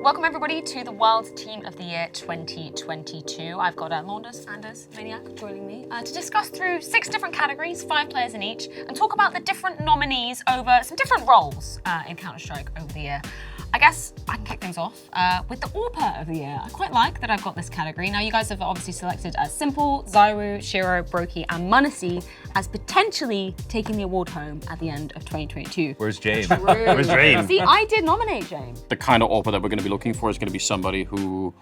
welcome everybody to the World Team of the Year 2022. I've got Launders, Anders, Maniac joining me to discuss through 6 different categories, 5 players in each, and talk about the different nominees over some different roles in Counter-Strike over the year. I guess I can kick things off with the AWP of the Year. I quite like that I've got this category. Now, you guys have obviously selected Simple, Zyru, Shiro, Brokey, and Munisi as potentially taking the award home at the end of 2022. Where's James? Where's James? See, I did nominate James. The kind of AWP that we're going to be looking for is going to be somebody who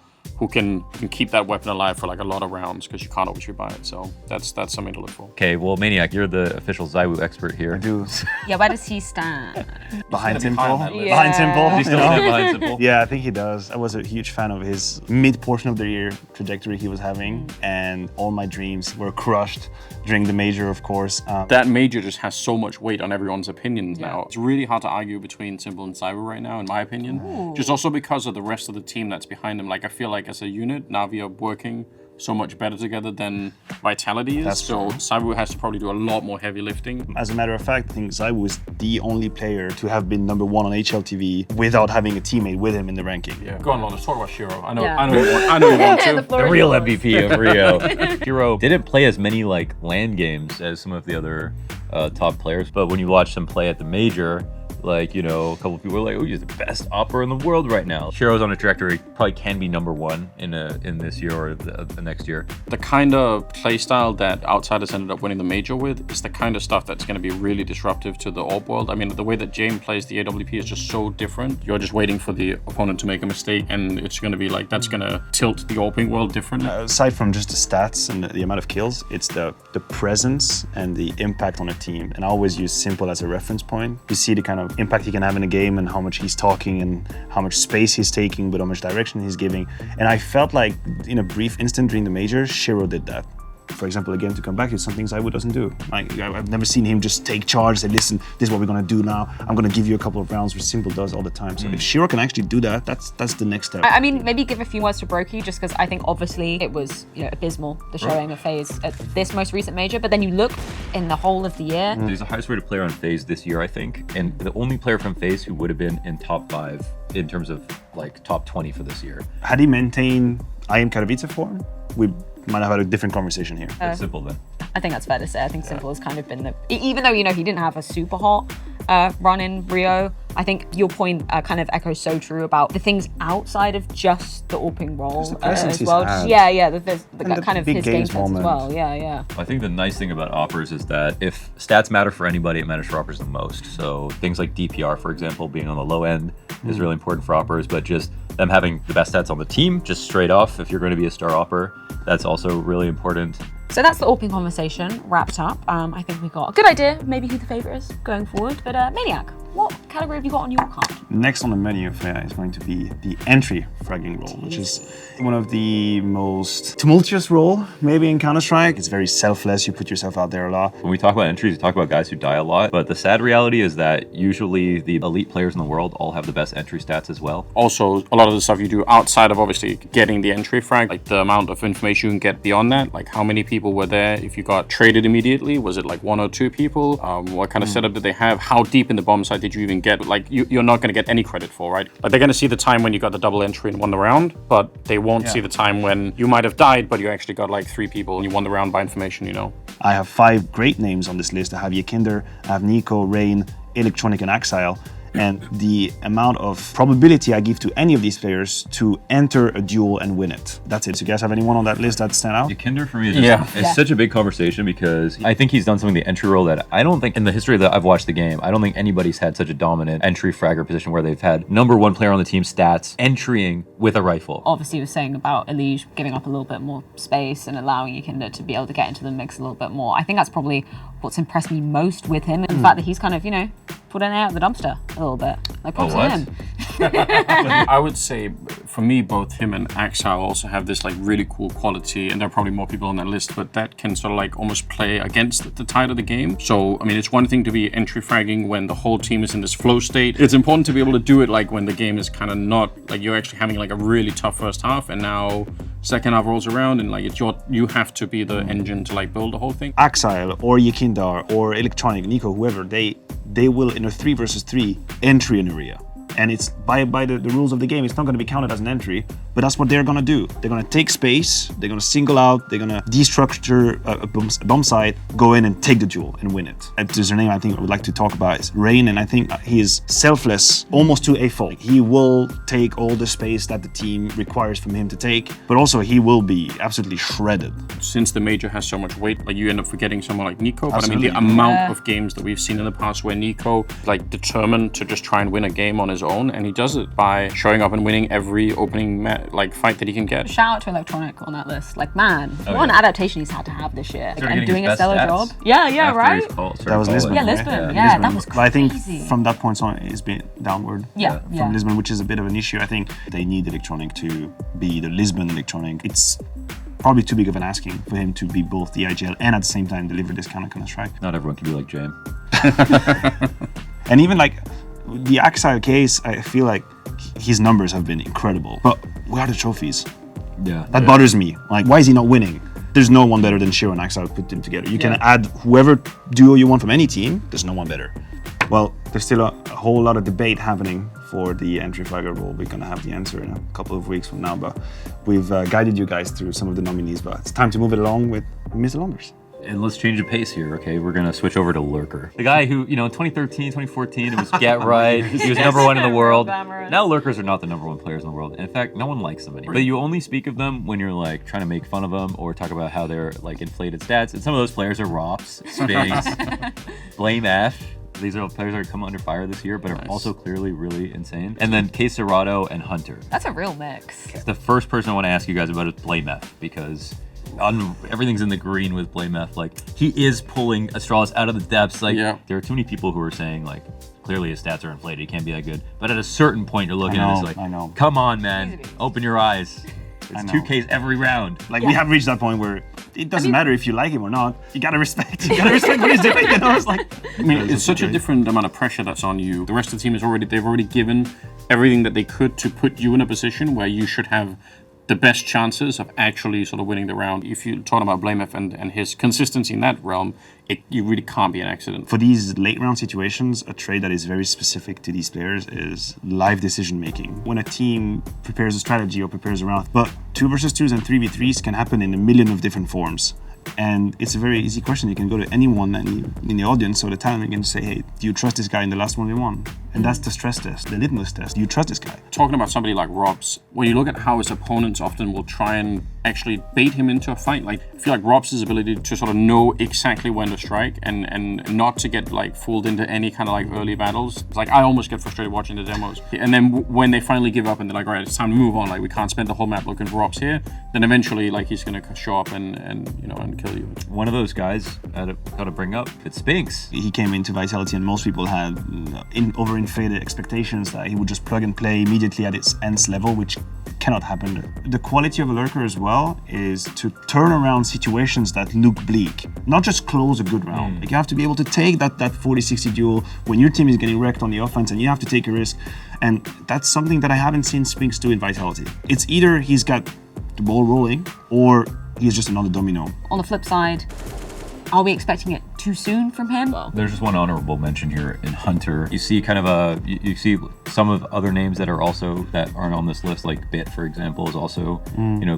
can keep that weapon alive for like a lot of rounds, because you can't always rebuy it. So that's something to look for. Okay, well, Maniac, you're the official Zywu expert here. I do. Yeah, where does he stand? Behind Simple. Yeah. Behind Simple. He's still behind Simple. Yeah, I think he does. I was a huge fan of his mid-portion of the year trajectory he was having, and all my dreams were crushed during the major, of course. That major just has so much weight on everyone's opinions now. It's really hard to argue between Simple and Zyru right now, in my opinion. Just also because of the rest of the team that's behind him. Like, I feel like as a unit, Na'Vi are working so much better together than Vitality is. So Zyru has to probably do a lot more heavy lifting. As a matter of fact, I think Zywu is the only player to have been #1 on HLTV without having a teammate with him in the ranking. Yeah. Go on, Lon, let's talk about Shiro. I know Yeah. you want to. The real MVP of Rio. Shiro didn't play as many like LAN games as some of the other top players, but when you watch him play at the major, like, you know, a couple of people were like, oh, he's the best opper in the world right now. Shiro's on a trajectory, probably can be #1 in this year or the next year. The kind of playstyle that Outsiders ended up winning the major with is the kind of stuff that's going to be really disruptive to the AWP world. I mean, the way that James plays the AWP is just so different. You're just waiting for the opponent to make a mistake, and it's going to be like, that's going to tilt the AWPing world differently. Aside from just the stats and the amount of kills, it's the presence and the impact on a team. And I always use Simple as a reference point. You see the kind of impact he can have in a game and how much he's talking and how much space he's taking, but how much direction he's giving. And I felt like in a brief instant during the major, Shiro did that. For example, again, to come back, it's something Zywu doesn't do. I've never seen him just take charge, say, listen, this is what we're gonna do now. I'm gonna give you a couple of rounds, which Simple does all the time. So if Shiro can actually do that, that's the next step. I mean, maybe give a few words to Brokey, just because I think obviously it was, you know, abysmal, the showing of FaZe at this most recent major. But then you look in the whole of the year. He's the highest rated player on FaZe this year, I think, and the only player from FaZe who would have been in top 5 in terms of like top 20 for this year. Had he maintained I Am Katowice form, we might have had a different conversation here. It's Simple then. I think that's fair to say. I think Simple has kind of been the, even though, you know, he didn't have a super hot run in Rio, I think your point kind of echoes so true about the things outside of just the AWPing role as well. There's the kind of his game sense as well. Yeah. I think the nice thing about oppers is that if stats matter for anybody, it matters for oppers the most. So things like DPR, for example, being on the low end is really important for oppers, but just them having the best stats on the team, just straight off, if you're going to be a star opper, that's also really important. So that's the AWPing conversation wrapped up. I think we got a good idea, maybe who the favourite is going forward. But Maniac, what category have you got on your card? Next on the menu, Freya, is going to be the entry fragging role, which is one of the most tumultuous role maybe in Counter-Strike. It's very selfless, you put yourself out there a lot. When we talk about entries, we talk about guys who die a lot, but the sad reality is that usually the elite players in the world all have the best entry stats as well. Also, a lot of the stuff you do outside of obviously getting the entry frag, like the amount of information you can get beyond that, like how many people were there, if you got traded immediately, was it like 1 or 2 people? What kind of setup did they have? How deep in the bomb site did you even get? Like you're not going to get any credit for, right? Like they're going to see the time when you got the double entry and won the round, but they won't see the time when you might have died, but you actually got like 3 people and you won the round by information, you know? I have 5 great names on this list. I have Yakinder, I have Nico, Rain, Electronic, and Axile. And the amount of probability I give to any of these players to enter a duel and win it. That's it. So you guys have anyone on that list that stand out? Kinder for me is it's such a big conversation because I think he's done something the entry role that I don't think in the history that I've watched the game, I don't think anybody's had such a dominant entry fragger position where they've had #1 player on the team stats entering with a rifle. Obviously, you were saying about Elige giving up a little bit more space and allowing Yakinder to be able to get into the mix a little bit more. I think that's probably what's impressed me most with him, and the fact that he's kind of, you know, put it out of the dumpster a little bit. Like, props to him. I would say, for me, both him and Axel also have this like really cool quality, and there are probably more people on that list, but that can sort of like almost play against the tide of the game. So, I mean, it's one thing to be entry fragging when the whole team is in this flow state. It's important to be able to do it like when the game is kind of not, like you're actually having like a really tough first half, and now second half rolls around, and like it's you have to be the engine to like build the whole thing. Axile or Yakindar or Electronic, Nico, whoever, they will in a 3 versus 3 entry in area. And it's by the rules of the game, it's not going to be counted as an entry, but that's what they're going to do. They're going to take space, they're going to single out, they're going to destructure a bomb site, go in and take the duel and win it. And there's a name I think I would like to talk about is Rain, and I think he is selfless almost to a fault. He will take all the space that the team requires from him to take, but also he will be absolutely shredded. Since the major has so much weight, like you end up forgetting someone like Nico. But Absolutely. I mean, the amount of games that we've seen in the past where Nico like determined to just try and win a game on his own, and he does it by showing up and winning every opening fight that he can get. Shout out to Electronic on that list. Like, man, what an adaptation he's had to have this year. Started And getting doing his a stellar best job. stats Yeah, right? That was Lisbon. Yeah, right? Lisbon. Yeah, that was But I think crazy. from that point on, it's been downward. Yeah. From Lisbon, which is a bit of an issue. I think they need Electronic to be the Lisbon Electronic. It's probably too big of an asking for him to be both the IGL and at the same time deliver this kind of Counter-Strike. Not everyone can be like Jam. And even like the Axile case, I feel like his numbers have been incredible. But where are the trophies? Yeah. That bothers me. Like, why is he not winning? There's no one better than Shiro and Axile put them together. You can add whoever duo you want from any team. There's no one better. Well, there's still a whole lot of debate happening for the entry flagger role. We're gonna have the answer in a couple of weeks from now, but we've guided you guys through some of the nominees, but it's time to move it along with Mr. Launders. And let's change the pace here, okay? We're gonna switch over to Lurker. The guy who, in 2013, 2014, it was Get Right. He was number one in the world. Glamorous. Now Lurkers are not the number one players in the world. In fact, no one likes them anymore. But you only speak of them when you're like trying to make fun of them or talk about how they're like inflated stats. And some of those players are Rops, Space, Blame F. These are players that are coming under fire this year, but are also clearly really insane. And then K Serato and Hunter. That's a real mix. The first person I want to ask you guys about is Blame F, because everything's in the green with Blame F. Like, he is pulling Astralis out of the depths. Like, there are too many people who are saying, like, clearly his stats are inflated, he can't be that good. But at a certain point, you're looking at it, it's like, come on, man, open your eyes. It's 2Ks every round. Like, we have reached that point where it doesn't matter if you like him or not. You gotta respect what he's doing, It's like, I mean, it's such a different amount of pressure that's on you. The rest of the team they've already given everything that they could to put you in a position where you should have the best chances of actually sort of winning the round. If you're talking about Blame F and his consistency in that realm, you really can't be an accident. For these late round situations, a trait that is very specific to these players is live decision making. When a team prepares a strategy or prepares a round, but 2 versus 2s and 3v3s can happen in a million of different forms. And it's a very easy question. You can go to anyone in the audience or the talent and say, hey, do you trust this guy in the last 1v1? And that's the stress test, the litmus test. Do you trust this guy? Talking about somebody like Robs, when you look at how his opponents often will try and actually bait him into a fight, like I feel like Robs' ability to sort of know exactly when to strike and not to get like fooled into any kind of like early battles. It's like I almost get frustrated watching the demos. And then when they finally give up and they're like, all right, it's time to move on, like we can't spend the whole map looking for Robs here, then eventually like he's gonna show up and kill you. One of those guys I gotta bring up, it's Spinks. He came into Vitality and most people had overinflated expectations that he would just plug and play immediately at its ends level, which cannot happen. The quality of a Lurker as well is to turn around situations that look bleak, not just close a good round. Like, you have to be able to take that 40-60 duel when your team is getting wrecked on the offense and you have to take a risk. And that's something that I haven't seen Spinks do in Vitality. It's either he's got the ball rolling or he's just another domino. On the flip side, are we expecting it too soon from him? Well, there's just one honorable mention here in Hunter. You see kind of you see some of other names that aren't on this list, like Bit, for example, is also,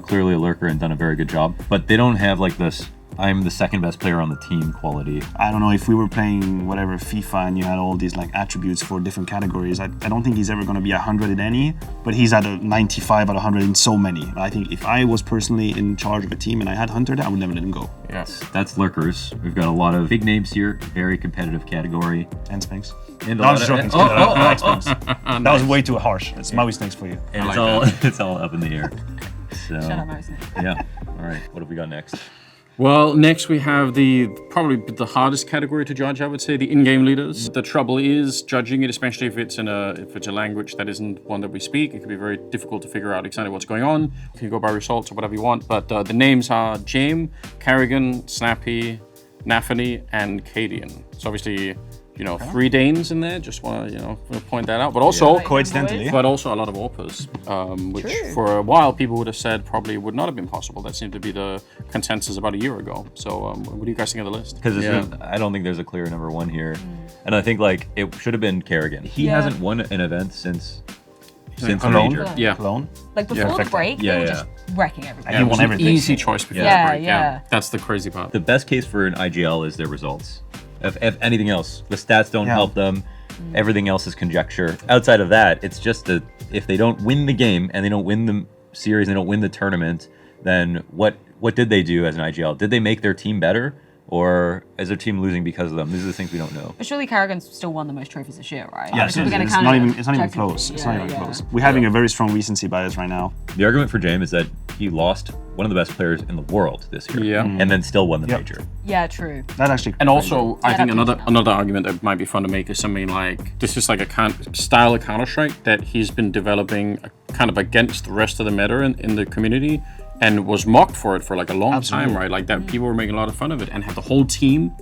clearly a Lurker and done a very good job. But they don't have like this, I'm the second best player on the team quality. I don't know, if we were playing whatever FIFA and you had all these like attributes for different categories, I don't think he's ever going to be 100 in any, but he's at a 95 out of 100 in so many. I think if I was personally in charge of a team and I had Hunter, I would never let him go. Yes, that's Lurkers. We've got a lot of big names here, very competitive category. And Spinks. And I was joking. That was way too harsh. It's Maui Snakes for you. And it's all up in the air. So, shut up, Maui Snakes. Yeah. All right. What have we got next? Well, next we have probably the hardest category to judge, I would say, the in-game leaders. The trouble is judging it, especially if it's a language that isn't one that we speak. It can be very difficult to figure out exactly what's going on. You can go by results or whatever you want, but the names are Jame, Carrigan, Snappy, Nafany, and Cadian. So obviously 3 Danes in there. Just want to point that out. But also, Coincidentally. but also a lot of AWPers, which for a while people would have said probably would not have been possible. That seemed to be the consensus about a year ago. So what do you guys think of the list? Because I don't think there's a clear number 1 here. And I think like it should have been Kerrigan. He hasn't won an event since Cologne. Major. Yeah. Cologne. Like before the break, they were just wrecking everything. He won everything. Easy choice before the break. Yeah, that's the crazy part. The best case for an IGL is their results. If anything else, the stats don't help them. Everything else is conjecture. Outside of that, it's just that if they don't win the game and they don't win the series, they don't win the tournament, then what did they do as an IGL? Did they make their team better? Or is their team losing because of them? These are the things we don't know. But surely Kerrigan's still won the most trophies this year, right? Yeah, it's not even close. It's not even close. We're having a very strong recency bias right now. The argument for James is that he lost one of the best players in the world this year, and then still won the major. Yeah, true. That actually. And also, I think another argument that might be fun to make is something like this is like a style of Counter-Strike that he's been developing kind of against the rest of the meta in the community, and was mocked for it for like a long time, right? Like that people were making a lot of fun of it, and had the whole team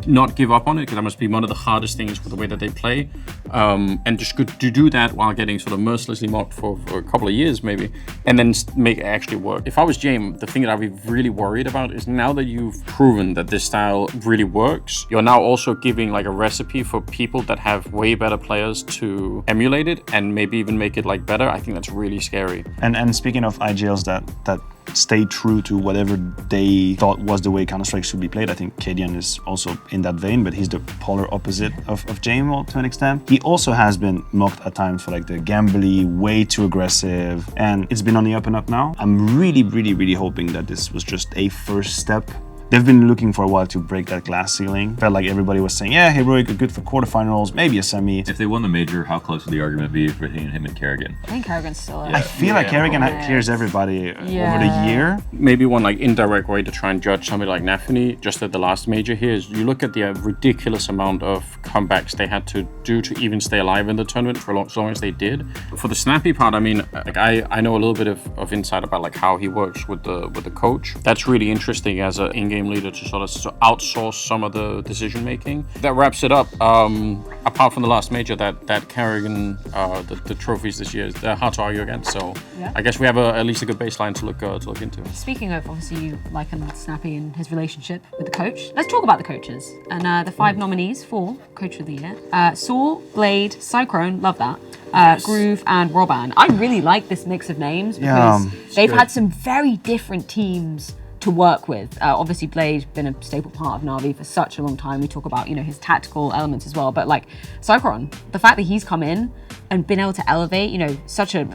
not give up on it, because that must be one of the hardest things with the way that they play. And just good to do that while getting sort of mercilessly mocked for a couple of years maybe, and then make it actually work. If I was James, the thing that I'd be really worried about is now that you've proven that this style really works, you're now also giving like a recipe for people that have way better players to emulate it and maybe even make it like better. I think that's really scary. And speaking of IGLs that stay true to whatever they thought was the way Counter-Strike should be played, I think Kadian is also in that vein, but he's the polar opposite of Jame to an extent. He also has been mocked at times for like the gambly, way too aggressive, and it's been on the up and up now. I'm really, really, really hoping that this was just a first step. They've been looking for a while to break that glass ceiling. Felt like everybody was saying, yeah, Heroic are good for quarterfinals, maybe a semi. If they won the major, how close would the argument be between him and Kerrigan? I think Kerrigan's still I feel like Kerrigan clears everybody over the year. Maybe one like indirect way to try and judge somebody like Nafany just at the last major here is you look at the ridiculous amount of comebacks they had to do to even stay alive in the tournament for as long as they did. For the snappy part, I mean, like I know a little bit of insight about like how he works with the coach. That's really interesting as an in-game leader to sort of outsource some of the decision making. That wraps it up. Apart from the last major, that Kerrigan, the trophies this year, they're hard to argue against. So I guess we have at least a good baseline to look into. Speaking of, obviously you liken Snappy and his relationship with the coach. Let's talk about the coaches and the 5 nominees for Coach of the Year. Saul, Blade, Cyclone, love that. Groove and Roban. I really like this mix of names because they've had some very different teams to work with. Obviously Blade's been a staple part of Na'Vi for such a long time. We talk about, his tactical elements as well, but like Cyclone, the fact that he's come in and been able to elevate, such a,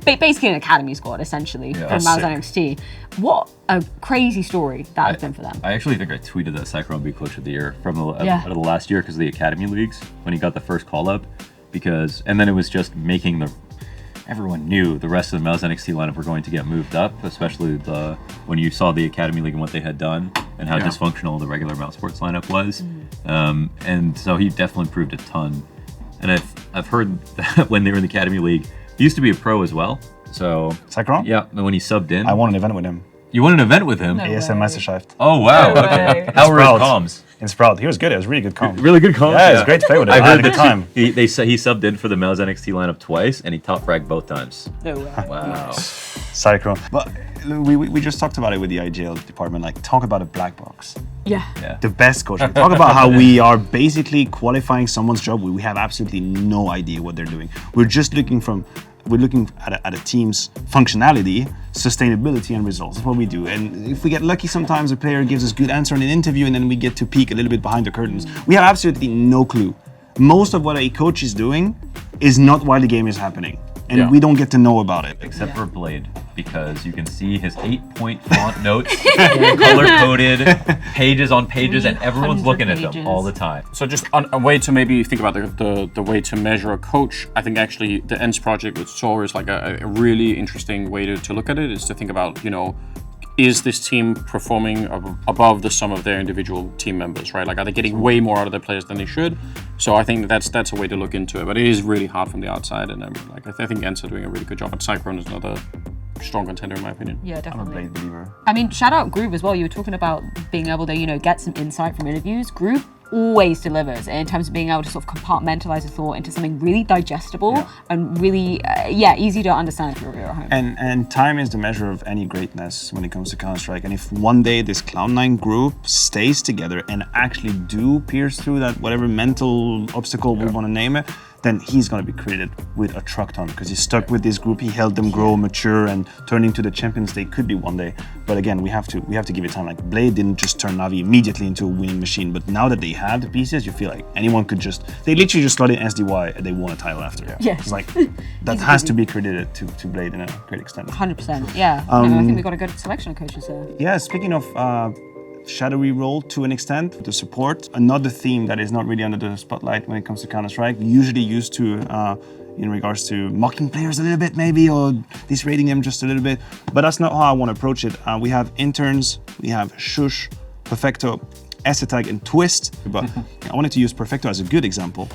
basically an academy squad essentially from Mouse NXT. What a crazy story that has been for them. I actually think I tweeted that Cyclone be Coach of the Year from out of the last year because of the academy leagues when he got the first call up, and then it was just making everyone knew the rest of the Mouse NXT lineup were going to get moved up, especially when you saw the Academy League and what they had done and how dysfunctional the regular Mouse Sports lineup was. And so he definitely improved a ton. And I've heard that when they were in the Academy League, he used to be a pro as well. So Cyclone? Yeah, and when he subbed in. I won an event with him. You won an event with him? ASM Meisterschaft. Oh, wow. Okay. How were his comms? In Sprout. He was good. It was really good comms. Really good comms? Yeah, it was great to play with him. I had a good time. He subbed in for the Mouse NXT lineup twice, and he top fragged both times. No way. Wow. Cyclone. But we just talked about it with the IGL department. Like, talk about a black box. Yeah. The best coaching. Talk about how we are basically qualifying someone's job. We have absolutely no idea what they're doing. We're looking at a team's functionality, sustainability, and results. That's what we do. And if we get lucky, sometimes a player gives us good answer in an interview, and then we get to peek a little bit behind the curtains. We have absolutely no clue. Most of what a coach is doing is not why the game is happening. And we don't get to know about it. Except for Blade, because you can see his 8-point font notes, color-coded, pages on pages, and everyone's looking at them all the time. So just a way to maybe think about the way to measure a coach, I think actually the ENS project with Sor is like a really interesting way to look at it, is to think about, is this team performing above the sum of their individual team members, right? Like, are they getting way more out of their players than they should? So I think that's a way to look into it, but it is really hard from the outside, and I think ENS are doing a really good job. And Cyclone is another strong contender in my opinion. Yeah, definitely. I'm a Blade believer. I mean, shout out Groove as well. You were talking about being able to, get some insight from interviews. Groove always delivers in terms of being able to sort of compartmentalize a thought into something really digestible and really, easy to understand if you're at home. And time is the measure of any greatness when it comes to Counter-Strike. And if one day this Cloud9 group stays together and actually do pierce through that whatever mental obstacle we want to name it, then he's going to be credited with a truck ton because he stuck with this group. He helped them grow, mature, and turn into the champions they could be one day. But again, we have to give it time. Like Blade didn't just turn Navi immediately into a winning machine, but now that they have the pieces, you feel like anyone could they literally just slotted SDY and they won a title after. Yeah. It's like that has to be credited to Blade in a great extent. 100%. Yeah. I think we've got a good selection of coaches here. Yeah. Speaking of shadowy role to an extent, the support, another theme that is not really under the spotlight when it comes to Counter-Strike, usually used to in regards to mocking players a little bit maybe, or disrating them just a little bit, but that's not how I want to approach it. We have interns, we have Shush, Perfecto, S-Attack and Twist, but I wanted to use Perfecto as a good example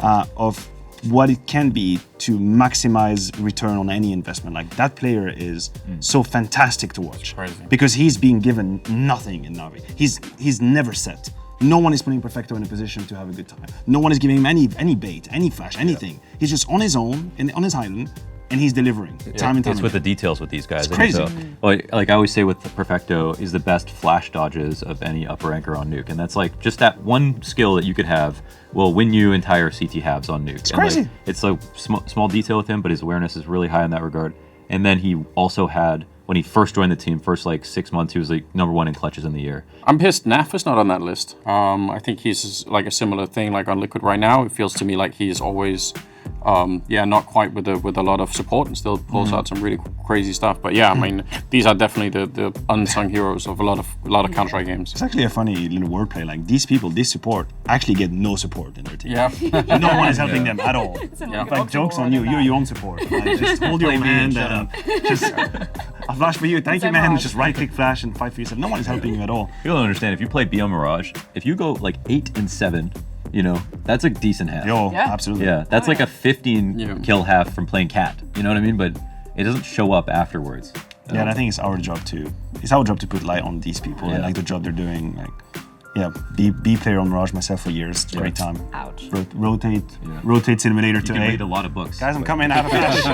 of what it can be to maximize return on any investment. Like that player is so fantastic to watch because he's being given nothing in Navi. He's never set. No one is putting Perfecto in a position to have a good time. No one is giving him any bait, any flash, anything. He's just on his own, on his island, and he's delivering time and time. It's with the details with these guys. It's crazy. So, like I always say with Perfecto, is the best flash dodges of any upper ranker on Nuke. And that's like just that one skill that you could have will win you entire CT halves on Nuke. It's crazy. Like, it's a small detail with him, but his awareness is really high in that regard. And then he also had, when he first joined the team, first like 6 months, he was like #1 in clutches in the year. I'm pissed Naf is not on that list. I think he's like a similar thing like on Liquid right now. It feels to me like he's always not quite with a lot of support and still pulls out some really crazy stuff. But yeah, I mean, these are definitely the unsung heroes of a lot of Counter-Strike games. It's actually a funny little wordplay. Like these people, this support, actually get no support in their team. Yeah. No one is helping them at all. Like jokes on you. You're your own support. Like, just hold your own hand and just a flash for you. Thank you, man. Just right-click flash and fight for yourself. No one is helping you at all. You don't understand. If you play BL Mirage, if you go like 8 and 7. You know, that's a decent half. Absolutely. Yeah, that's like a 15 kill half from playing Cat. You know what I mean? But it doesn't show up afterwards. Yeah, and I think it's our job to put light on these people and like the job they're doing. Like, B player on Mirage myself for years. It's a great time. Ouch. Rotate simulator to You can A. read a lot of books. Guys, I'm coming. I have a flash.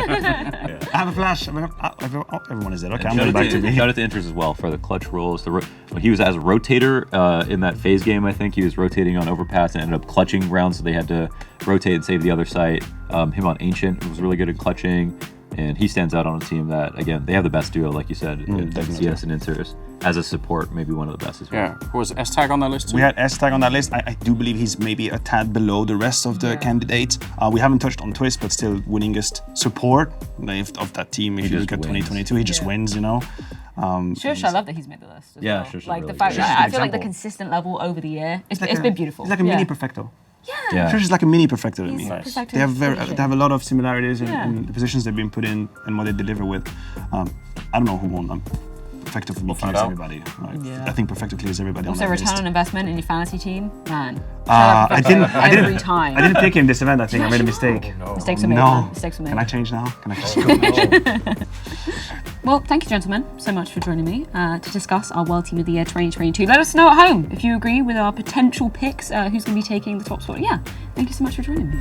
I have a flash. Everyone is dead. Okay, I'm going back to me. Shout out to Inters as well for the clutch rolls. When he was as a rotator in that phase game, I think he was rotating on overpass and ended up clutching rounds, so they had to rotate and save the other site. Him on Ancient was really good at clutching, and he stands out on a team that, again, they have the best duo, like you said, CS and Inters. As a support, maybe one of the best as well. Yeah. Who was S-Tag on that list too? We had S-Tag on that list. I do believe he's maybe a tad below the rest of the candidates. We haven't touched on Twist, but still winningest support of that team. If you look at 2022, he just wins, you know. Shush, I love that he's made the list. Well. Shush. Like really the fact good. that I feel like the consistent level over the year, it's been beautiful. It's like a mini Perfecto. Yeah. Shush is like a mini Perfecto to me. Perfecto They have a lot of similarities in the positions they've been put in and what they deliver with. I don't know who won. Perfecto for me clears everybody. I think Perfecto clears everybody Also, on that return list. on investment in your fantasy team, man. I Every time. didn't pick him this event. I think I made a mistake. Mistakes were made. No. Mistakes were made. Can I change now? Can I just go? Well, thank you, gentlemen, so much for joining me to discuss our World Team of the Year 2022. Let us know at home if you agree with our potential picks, who's going to be taking the top spot. Yeah, thank you so much for joining me.